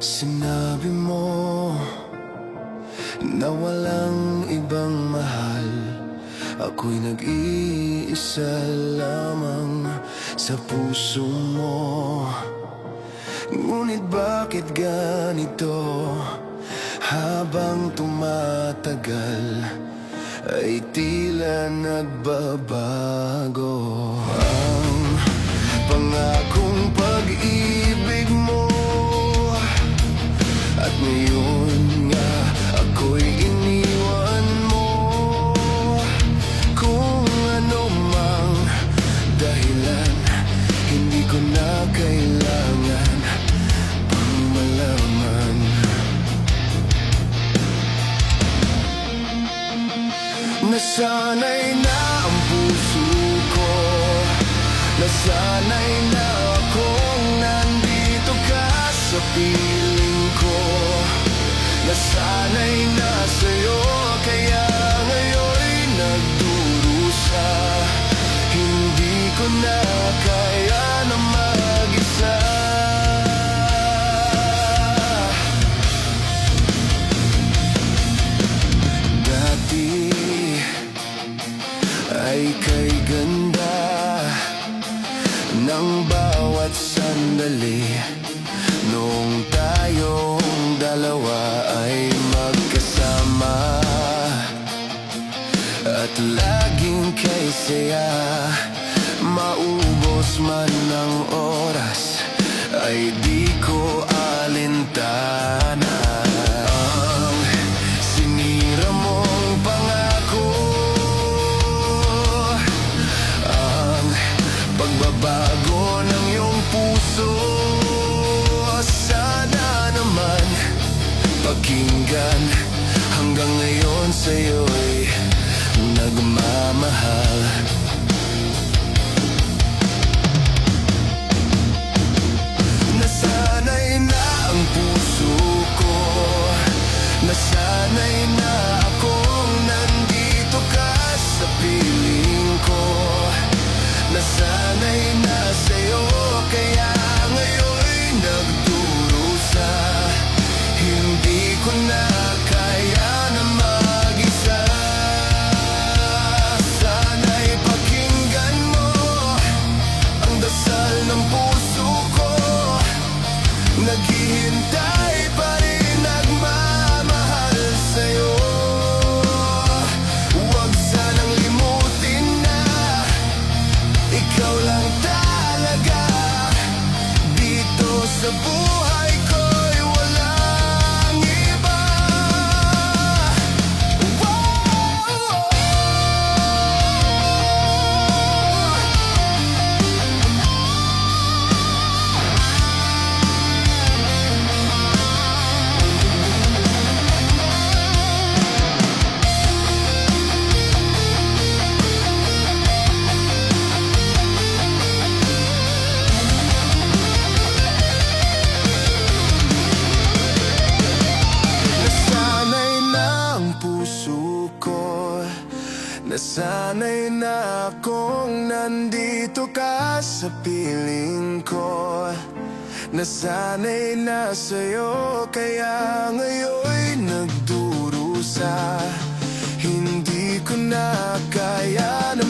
Sinabi mo na walang ibang mahal. Ako'y nag-iisa lamang sa puso mo. Ngunit bakit ganito? Habang tumatagal ay tila nagbabago ang pangakong pag-ibig mo. At ngayon nga ako'y iniwan mo. Kung ano mang dahilan, hindi ko na kailangan pang malaman. Nasanay na ang puso ko, nasanay na akong nandito ka sa piling ko. Nasanay na sa'yo, kaya ngayon'y nagdurusa. Hindi ko na kaya na mag-isa. Dati ay kay ganda ng bawat sandali. Noong tayong dalawa ay magkasama at laging kay saya. Maubos man ng oras ay di ko alintana ang sinira mong pangako, ang pagbabago ng iyong puso. Sana naman pakinggan, hanggang ngayon sa'yo'y nagmamahal. Nasanay na ang puso ko, nasanay na akong nandito ka sa piling ko. Nasanay na sa'yo, kaya ngayon'y nagdurusa. Hindi ko na kaya na mag-isa. Sana'y pakinggan mo ang dasal ng puso ko. Naghihintay pa rin, nagmamahal sa'yo. Huwag sanang limutin na ikaw lang talaga dito sa buhay ko'y walang iba. Nasanay na ang puso ko, nasanay na akong nandito ka sa piling ko. Nasanay na sa'yo, kaya ngayon'y nagdurusa. Hindi ko na kaya na